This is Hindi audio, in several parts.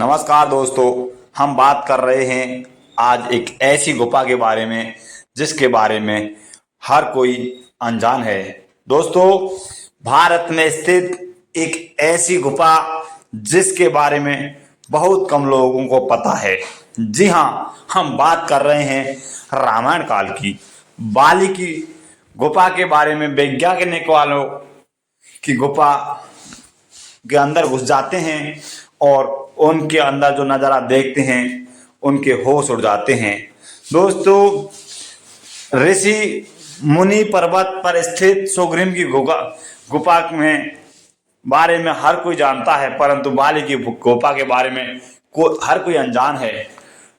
नमस्कार दोस्तों, हम बात कर रहे हैं आज एक ऐसी गुफा के बारे में जिसके बारे में हर कोई अनजान है। दोस्तों, भारत में स्थित एक ऐसी गुफा जिसके बारे में बहुत कम लोगों को पता है। जी हाँ, हम बात कर रहे हैं रामायण काल की बाली की गुफा के बारे में। वैज्ञानिक वालों की गुफा के अंदर घुस जाते हैं और उनके अंदर जो नज़ारा देखते हैं उनके होश उड़ जाते हैं। दोस्तों, ऋषि मुनि पर्वत पर स्थित सुग्रीव की गुफा में बारे में हर कोई जानता है, परंतु बाली की गुफा के बारे में हर कोई अनजान है।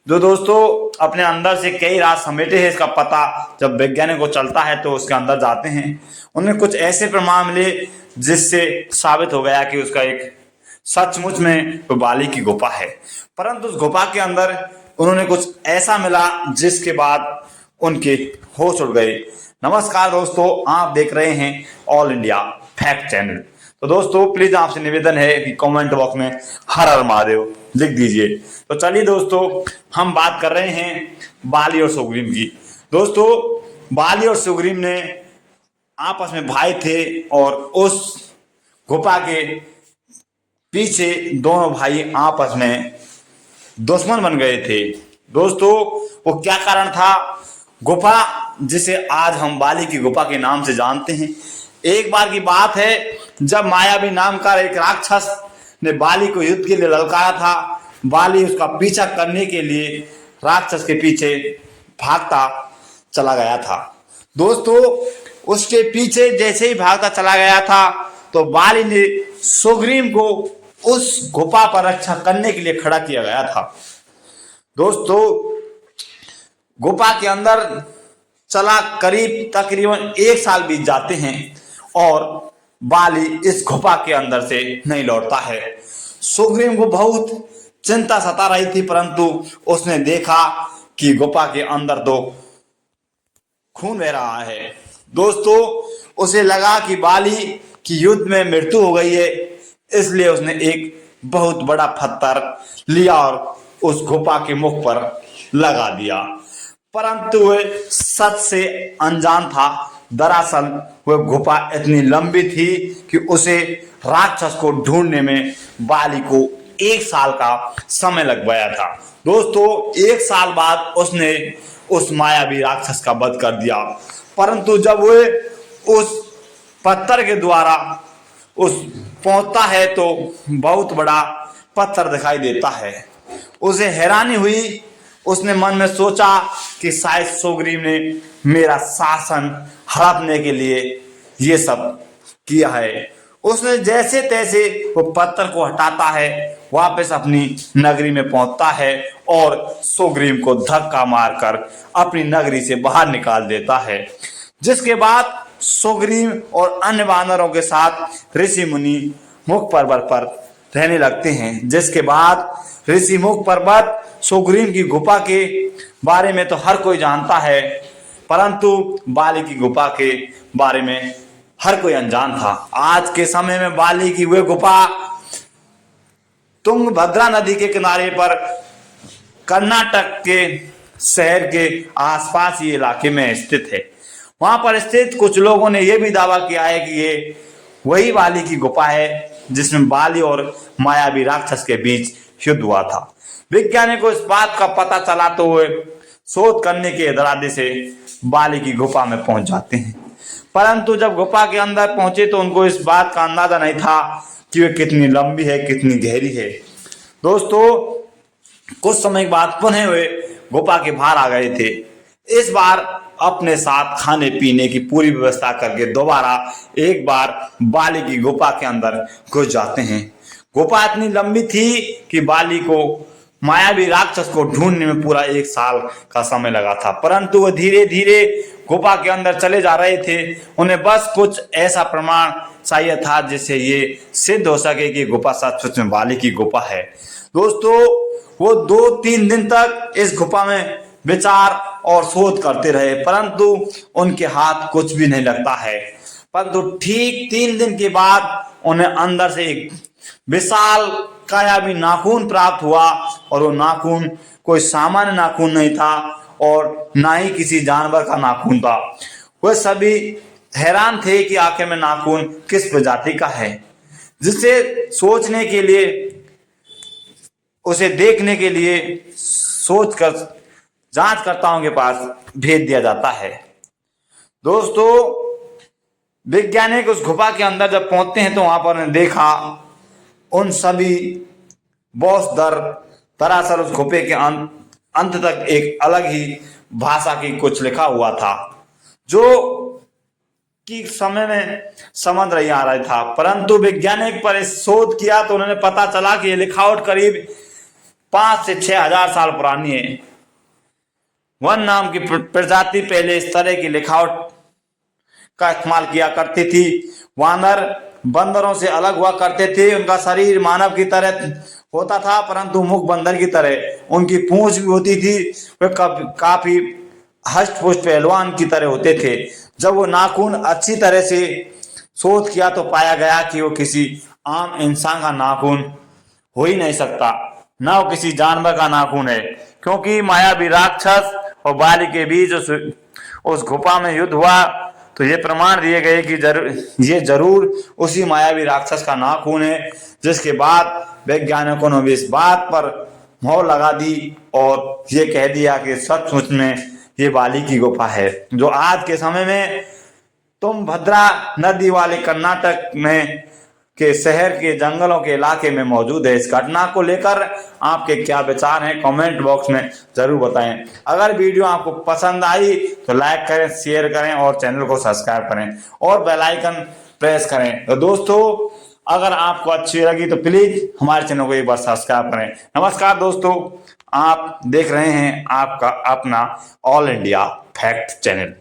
जो दोस्तों अपने अंदर से कई राज समेटे हैं, इसका पता जब वैज्ञानिक को चलता है तो उसके अंदर जाते हैं। उन्हें कुछ ऐसे प्रमाण मिले जिससे साबित हो गया कि उसका एक सचमुच में वो बाली की गुफा है। परंतु उस गुफा के अंदर उन्होंने कुछ ऐसा मिला जिसके बाद उनके होश उड़ गए। नमस्कार दोस्तों, आप देख रहे हैं ऑल इंडिया फैक्ट चैनल। तो दोस्तों, प्लीज आपसे निवेदन है कि कमेंट बॉक्स में हर हर महादेव लिख दीजिए। तो चलिए दोस्तों, हम बात कर रहे हैं बाली और सुग्रीव की। दोस्तों, बाली और सुग्रीव ने आपस में भाई थे और उस गुफा के पीछे दोनों भाई आपस में दुश्मन बन गए थे। दोस्तों, वो क्या कारण था? गुफा जिसे आज हम बाली की गुफा के नाम से जानते हैं। एक बार की बात है जब मायावी नाम का एक राक्षस ने बाली को युद्ध के लिए ललकारा था। बाली उसका पीछा करने के लिए राक्षस के पीछे भागता चला गया था। दोस्तों, उसके पीछे जैसे ही भागता चला गया था तो बाली ने सुग्रीव को उस गुफा पर रक्षा करने के लिए खड़ा किया गया था। दोस्तों, गुफा के अंदर चला करीब तकरीबन 1 साल बीत जाते हैं और बाली इस गुफा के अंदर से नहीं लौटता है। सुग्रीव को बहुत चिंता सता रही थी, परंतु उसने देखा कि गुफा के अंदर तो खून बह रहा है। दोस्तों, उसे लगा कि बाली की युद्ध में मृत्यु हो गई है, इसलिए उसने एक बहुत बड़ा पत्थर लिया और उस गुफा के मुख पर लगा दिया। परंतु वह सच से अनजान था। दरअसल वह गुफा इतनी लंबी थी कि उसे राक्षस को ढूंढने में बाली को 1 साल का समय लग गया था। दोस्तों, 1 साल बाद उसने उस मायावी राक्षस का वध कर दिया। परंतु जब वह उस पत्थर के द्वारा उस पहुंचता है तो बहुत बड़ा पत्थर दिखाई देता है। उसे हैरानी हुई। उसने मन में सोचा कि शायद सुग्रीव ने मेरा शासन हड़पने के लिए ये सब किया है। उसने जैसे तैसे वो पत्थर को हटाता है, वापस अपनी नगरी में पहुंचता है और सुग्रीव को धक्का मारकर अपनी नगरी से बाहर निकाल देता है। जिसके बाद सुग्रीव और अन्य वानरों के साथ ऋषि मुनि मुख पर्वत पर रहने लगते हैं। जिसके बाद ऋषि मुख पर्वत सुग्रीव की गुफा के बारे में तो हर कोई जानता है, परंतु बाली की गुफा के बारे में हर कोई अनजान था। आज के समय में बाली की वह गुफा तुंगभद्रा नदी के किनारे पर कर्नाटक के शहर के आसपास ये इलाके में स्थित है। वहां पर स्थित कुछ लोगों ने यह भी दावा किया है कि ये वही बाली की गुफा है जिसमें बाली और मायावी राक्षस के बीच युद्ध हुआ था। वैज्ञानिक को इस बात का पता चला तो वे शोध करने के इरादे से बाली की गुफा में पहुंच जाते हैं। परंतु जब गुफा के अंदर पहुंचे तो उनको इस बात का अंदाजा नहीं था कि वे कितनी लंबी है, कितनी गहरी है। दोस्तों, कुछ समय बाद पुनः वे गुफा के बाहर आ गए थे। इस बार अपने साथ खाने पीने की पूरी व्यवस्था करके दोबारा एक बार बाली की गुफा के अंदर घुस जाते हैं। गुफा इतनी लंबी थी कि बाली को मायावी राक्षस को ढूंढने में पूरा 1 साल का समय लगा था। परंतु वह धीरे धीरे गुफा के अंदर चले जा रहे थे। उन्हें बस कुछ ऐसा प्रमाण चाहिए था जिससे ये सिद्ध हो सके कि गुफा सचमुच में बाली की गुफा है। दोस्तों, वो 2-3 दिन तक इस गुफा में विचार और शोध करते रहे, परंतु उनके हाथ कुछ भी नहीं लगता है। परंतु ठीक 3 दिन के बाद उन्हें अंदर से एक विशाल कायाबी नाखून प्राप्त हुआ और वो नाखून कोई सामान्य नाखून नहीं था और ना ही किसी जानवर का नाखून था। वह सभी हैरान थे कि आखिर में नाखून किस प्रजाति का है, जिसे सोचने के लिए, उसे देखने के लिए सोचकर जांचकर्ताओं के पास भेज दिया जाता है। दोस्तों, वैज्ञानिक उस गुफा के अंदर जब पहुंचते हैं तो वहां पर उन्होंने देखा उन सभी बौद्ध दरअसल उस गुफे के अंत तक एक अलग ही भाषा की कुछ लिखा हुआ था, जो कि समय में समझ नहीं आ रहा था। परंतु वैज्ञानिक पर इस शोध किया तो उन्होंने पता चला कि ये लिखावट करीब 5 से 6 हजार साल पुरानी है। वन नाम की प्रजाति पहले इस तरह की लिखावट का इस्तेमाल किया करती थी। वानर बंदरों से अलग हुआ करते थे। उनका शरीर मानव की तरह होता था, परंतु मुख बंदर की तरह। उनकी पूंछ भी होती थी। वे काफी हष्ट-पुष्ट पहलवान की तरह होते थे। जब वो नाखून अच्छी तरह से शोध किया तो पाया गया कि वो किसी आम इंसान का नाखून हो ही नहीं सकता, ना वो किसी जानवर का नाखून है, क्योंकि मायावी राक्षस और बाली के बीच उस गुफा में युद्ध हुआ तो ये प्रमाण दिए गए कि ये जरूर उसी मायावी राक्षस का नाखून है। जिसके बाद वैज्ञानिकों ने भी इस बात पर मोहर लगा दी और ये कह दिया कि सचमुच में ये बाली की गुफा है, जो आज के समय में तुंगभद्रा नदी वाले कर्नाटक में के शहर के जंगलों के इलाके में मौजूद है। इस घटना को लेकर आपके क्या विचार हैं, कमेंट बॉक्स में जरूर बताएं। अगर वीडियो आपको पसंद आई तो लाइक करें, शेयर करें और चैनल को सब्सक्राइब करें और बेल आइकन प्रेस करें। तो दोस्तों, अगर आपको अच्छी लगी तो प्लीज हमारे चैनल को एक बार सब्सक्राइब करें। नमस्कार दोस्तों, आप देख रहे हैं आपका अपना ऑल इंडिया फैक्ट चैनल।